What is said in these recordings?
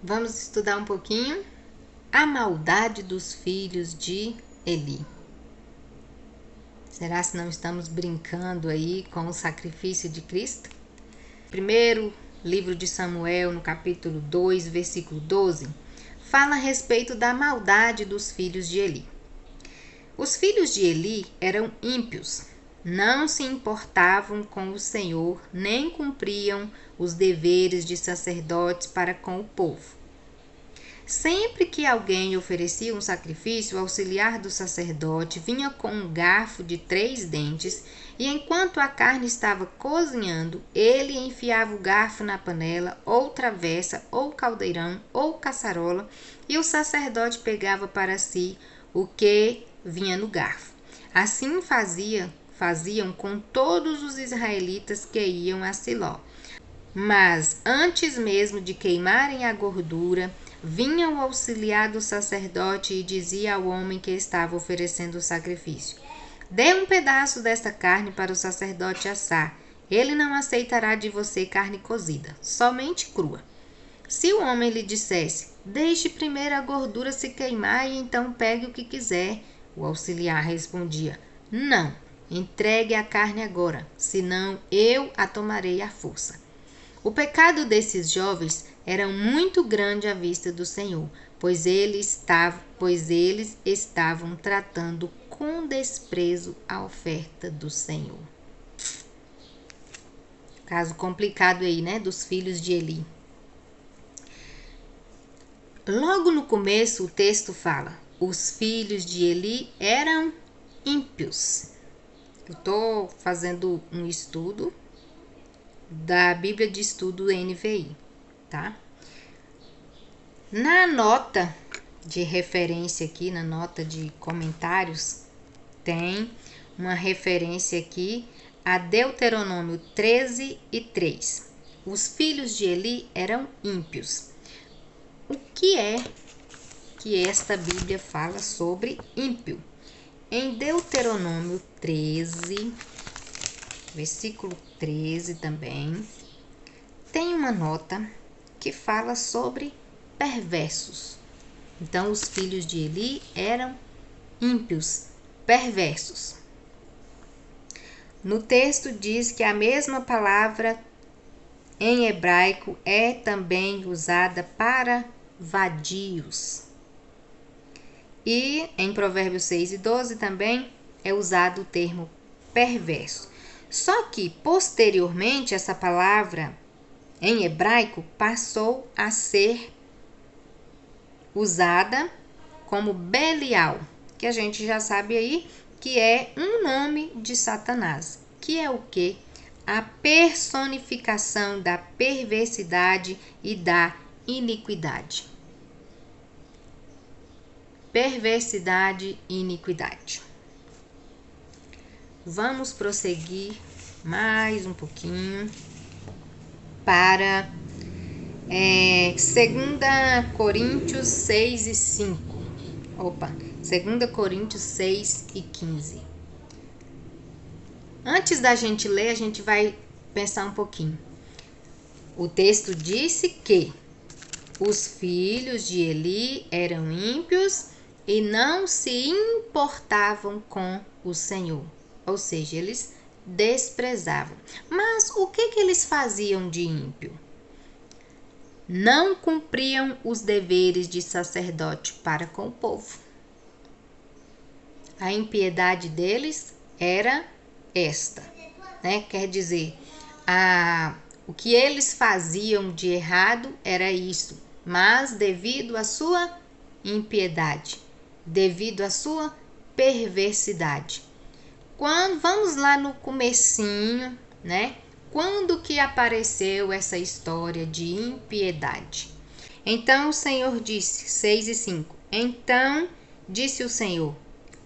Vamos estudar um pouquinho a maldade dos filhos de Eli. Será se não estamos brincando aí com o sacrifício de Cristo? Primeiro livro de Samuel, no capítulo 2, versículo 12, fala a respeito da maldade dos filhos de Eli. Os filhos de Eli eram ímpios, não se importavam com o Senhor, nem cumpriam os deveres de sacerdotes para com o povo. Sempre que alguém oferecia um sacrifício, o auxiliar do sacerdote vinha com um garfo de 3 dentes e, enquanto a carne estava cozinhando, ele enfiava o garfo na panela, ou travessa, ou caldeirão, ou caçarola, e o sacerdote pegava para si o que vinha no garfo. Assim faziam com todos os israelitas que iam a Siló. Mas antes mesmo de queimarem a gordura, vinha o auxiliar do sacerdote e dizia ao homem que estava oferecendo o sacrifício: dê um pedaço desta carne para o sacerdote assar. Ele não aceitará de você carne cozida, somente crua. Se o homem lhe dissesse: deixe primeiro a gordura se queimar e então pegue o que quiser, o auxiliar respondia: não, entregue a carne agora, senão eu a tomarei à força. O pecado desses jovens era muito grande à vista do Senhor, pois eles estavam tratando com desprezo a oferta do Senhor. Caso complicado aí, né, dos filhos de Eli. Logo no começo o texto fala: os filhos de Eli eram ímpios. Eu estou fazendo um estudo da Bíblia de Estudo NVI, tá? Na nota de referência aqui, na nota de comentários, tem uma referência aqui a Deuteronômio 13:3. Os filhos de Eli eram ímpios. O que é que esta Bíblia fala sobre ímpio? Em Deuteronômio 13, versículo 13 também, tem uma nota que fala sobre perversos. Então, os filhos de Eli eram ímpios, perversos. No texto diz que a mesma palavra em hebraico é também usada para vadios. E em Provérbios 6:12 também é usado o termo perverso. Só que, posteriormente, essa palavra em hebraico passou a ser usada como Belial, que a gente já sabe aí que é um nome de Satanás, que é o quê? A personificação da perversidade e da iniquidade. Perversidade e iniquidade. Vamos prosseguir mais um pouquinho para 2 Coríntios 6:5. 2 Coríntios 6:15. Antes da gente ler, a gente vai pensar um pouquinho. O texto disse que os filhos de Eli eram ímpios e não se importavam com o Senhor. Ou seja, eles desprezavam. Mas o que eles faziam de ímpio? Não cumpriam os deveres de sacerdote para com o povo. A impiedade deles era esta, né? Quer dizer, o que eles faziam de errado era isso, mas devido à sua impiedade, devido à sua perversidade. Vamos lá no comecinho, né? Quando que apareceu essa história de impiedade? Então o Senhor disse, 6:5. Então disse o Senhor: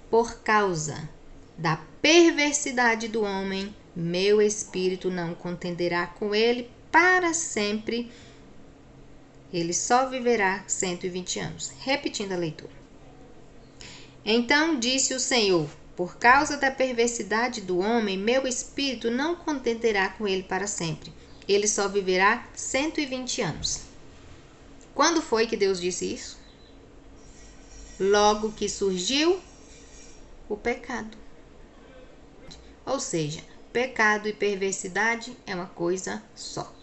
por causa da perversidade do homem, meu espírito não contenderá com ele para sempre. Ele só viverá 120 anos. Repetindo a leitura. Então disse o Senhor: por causa da perversidade do homem, meu espírito não contenderá com ele para sempre. Ele só viverá 120 anos. Quando foi que Deus disse isso? Logo que surgiu o pecado. Ou seja, pecado e perversidade é uma coisa só.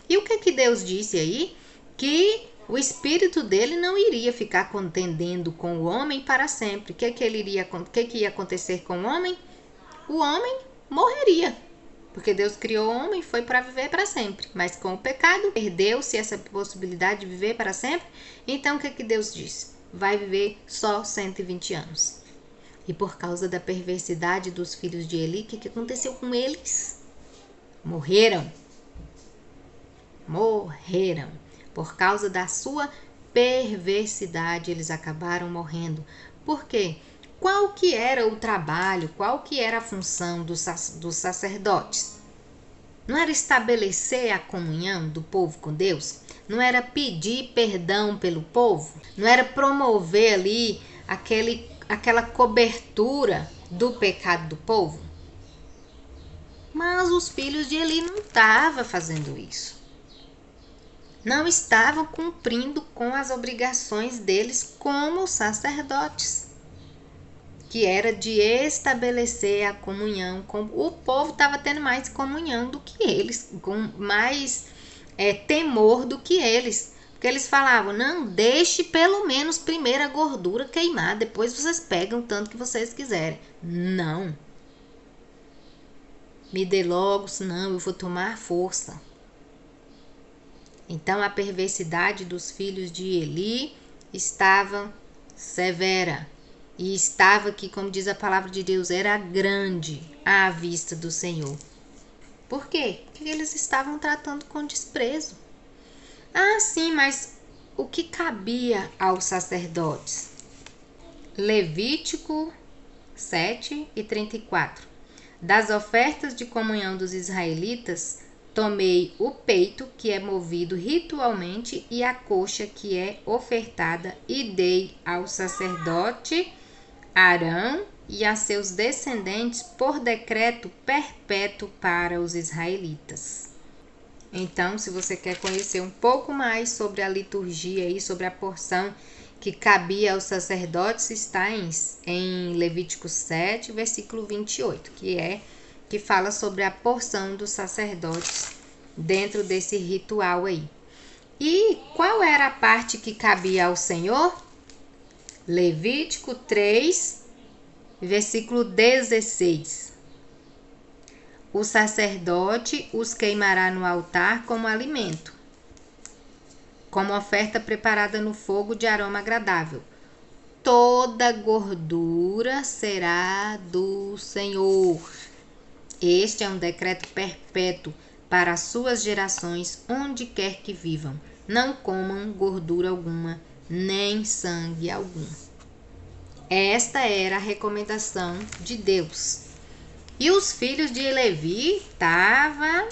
E o que Deus disse aí? Que o espírito dele não iria ficar contendendo com o homem para sempre. O que ia acontecer com o homem? O homem morreria. Porque Deus criou o homem e foi para viver para sempre. Mas com o pecado, perdeu-se essa possibilidade de viver para sempre. Então, o que Deus disse? Vai viver só 120 anos. E por causa da perversidade dos filhos de Eli, o que aconteceu com eles? Morreram. Por causa da sua perversidade, eles acabaram morrendo. Por quê? Qual que era o trabalho, qual que era a função dos sacerdotes? Não era estabelecer a comunhão do povo com Deus? Não era pedir perdão pelo povo? Não era promover ali aquela cobertura do pecado do povo? Mas os filhos de Eli não estavam fazendo isso. Não estavam cumprindo com as obrigações deles como sacerdotes, que era de estabelecer a comunhão. O povo estava tendo mais comunhão do que eles, com mais temor do que eles. Porque eles falavam, não, deixe pelo menos primeiro a gordura queimar, depois vocês pegam o tanto que vocês quiserem. Não. Me dê logo, senão eu vou tomar força. Então a perversidade dos filhos de Eli estava severa. E estava aqui, como diz a palavra de Deus, era grande à vista do Senhor. Por quê? Porque eles estavam tratando com desprezo. Ah, sim, mas o que cabia aos sacerdotes? Levítico 7:34. Das ofertas de comunhão dos israelitas, tomei o peito, que é movido ritualmente, e a coxa, que é ofertada, e dei ao sacerdote Arão e a seus descendentes por decreto perpétuo para os israelitas. Então, se você quer conhecer um pouco mais sobre a liturgia e sobre a porção que cabia aos sacerdotes, está em Levítico 7, versículo 28, que fala sobre a porção dos sacerdotes dentro desse ritual aí. E qual era a parte que cabia ao Senhor? Levítico 3, versículo 16. O sacerdote os queimará no altar como alimento, como oferta preparada no fogo de aroma agradável. Toda gordura será do Senhor. Este é um decreto perpétuo para as suas gerações, onde quer que vivam. Não comam gordura alguma, nem sangue algum. Esta era a recomendação de Deus. E os filhos de Levi estavam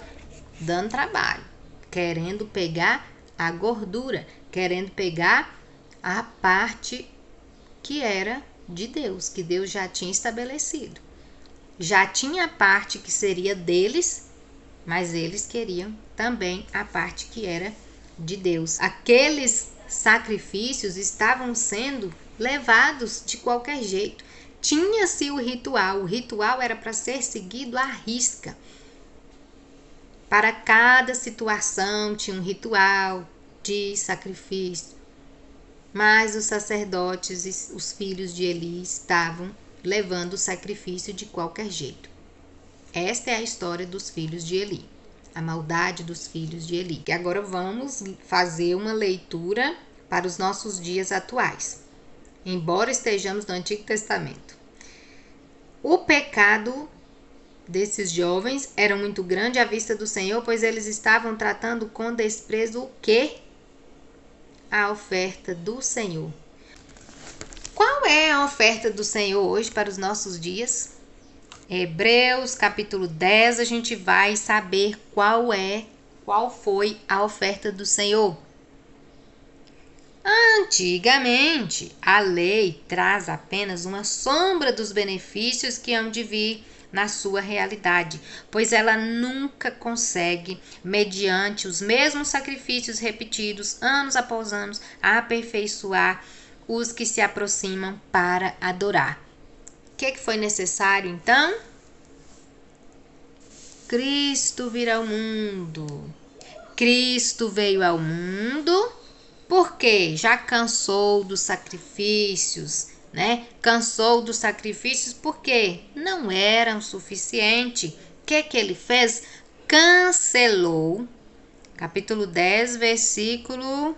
dando trabalho, querendo pegar a gordura, querendo pegar a parte que era de Deus, que Deus já tinha estabelecido. Já tinha a parte que seria deles, mas eles queriam também a parte que era de Deus. Aqueles sacrifícios estavam sendo levados de qualquer jeito. Tinha-se o ritual era para ser seguido à risca. Para cada situação tinha um ritual de sacrifício. Mas os sacerdotes e os filhos de Eli estavam levando o sacrifício de qualquer jeito. Esta é a história dos filhos de Eli, a maldade dos filhos de Eli. E agora vamos fazer uma leitura para os nossos dias atuais, embora estejamos no Antigo Testamento. O pecado desses jovens era muito grande à vista do Senhor, pois eles estavam tratando com desprezo o quê? A oferta do Senhor. Qual é a oferta do Senhor hoje para os nossos dias? Hebreus capítulo 10, a gente vai saber qual foi a oferta do Senhor. Antigamente, a lei traz apenas uma sombra dos benefícios que hão de vir na sua realidade, pois ela nunca consegue, mediante os mesmos sacrifícios repetidos anos após anos, aperfeiçoar os que se aproximam para adorar. O que foi necessário então? Cristo vir ao mundo. Cristo veio ao mundo porque já cansou dos sacrifícios, né? Cansou dos sacrifícios porque não eram suficientes. O que ele fez? Cancelou. Capítulo 10, versículo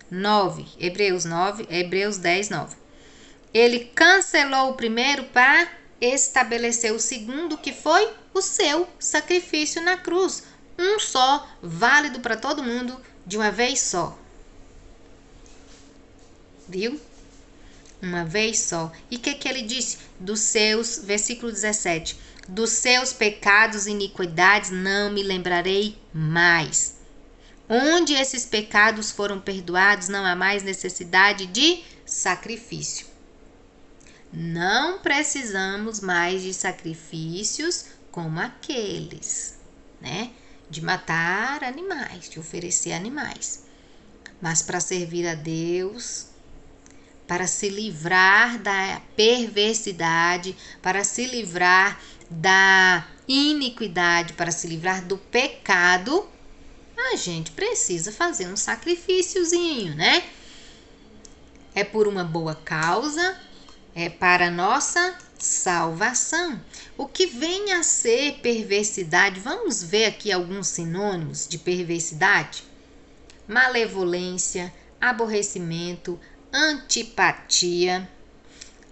9. Hebreus 10, 9. Ele cancelou o primeiro para estabelecer o segundo, que foi o seu sacrifício na cruz. Um só, válido para todo mundo, de uma vez só. Viu? Uma vez só. E o que ele disse? Dos seus, versículo 17. Dos seus pecados e iniquidades não me lembrarei mais. Onde esses pecados foram perdoados, não há mais necessidade de sacrifício. Não precisamos mais de sacrifícios como aqueles, né? De matar animais, de oferecer animais. Mas para servir a Deus, para se livrar da perversidade, para se livrar da iniquidade, para se livrar do pecado, a gente precisa fazer um sacrifíciozinho, né? É por uma boa causa, é para a nossa salvação. O que vem a ser perversidade? Vamos ver aqui alguns sinônimos de perversidade: malevolência, aborrecimento, antipatia,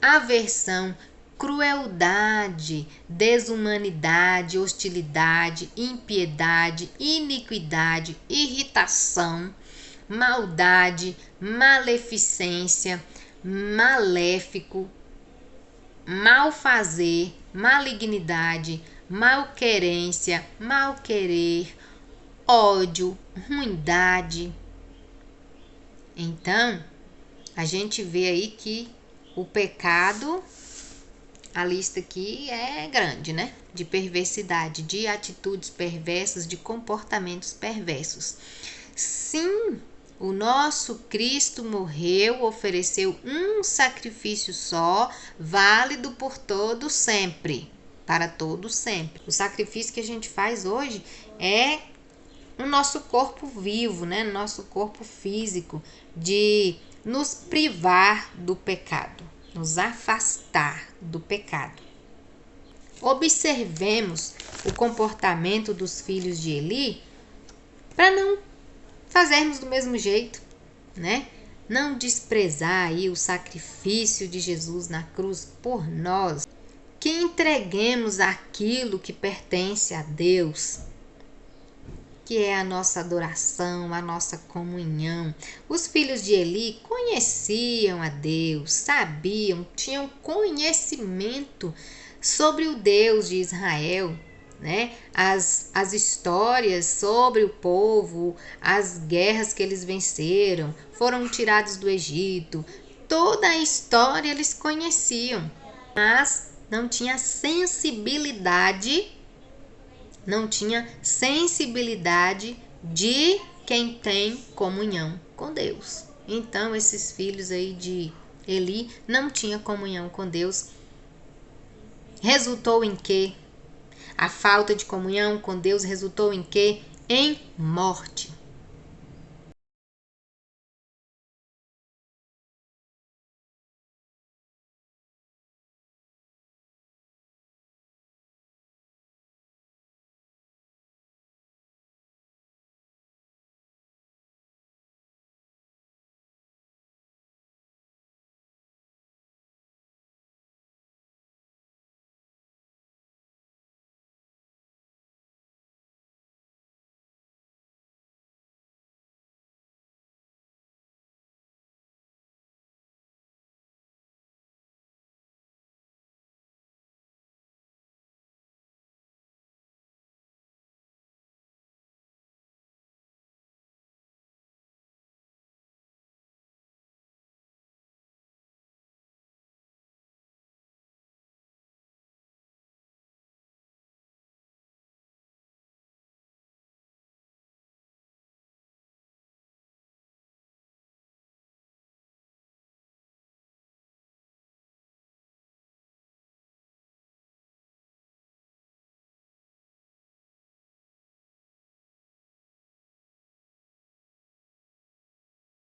aversão, crueldade, desumanidade, hostilidade, impiedade, iniquidade, irritação, maldade, maleficência, maléfico, malfazer, malignidade, malquerência, malquerer, ódio, ruindade. Então, a gente vê aí que o pecado, a lista aqui é grande, né? De perversidade, de atitudes perversas, de comportamentos perversos. Sim, o nosso Cristo morreu, ofereceu um sacrifício só, válido por todo sempre, para todo sempre. O sacrifício que a gente faz hoje é o nosso corpo vivo, né? Nosso corpo físico, de nos privar do pecado, nos afastar do pecado. Observemos o comportamento dos filhos de Eli para não fazermos do mesmo jeito, né? Não desprezar aí o sacrifício de Jesus na cruz por nós, que entreguemos aquilo que pertence a Deus, que é a nossa adoração, a nossa comunhão. Os filhos de Eli conheciam a Deus, sabiam, tinham conhecimento sobre o Deus de Israel, né? As histórias sobre o povo, as guerras que eles venceram, foram tirados do Egito, toda a história eles conheciam, mas não tinha sensibilidade de quem tem comunhão com Deus. Então, esses filhos aí de Eli não tinham comunhão com Deus. Resultou em quê? A falta de comunhão com Deus resultou em quê? Em morte.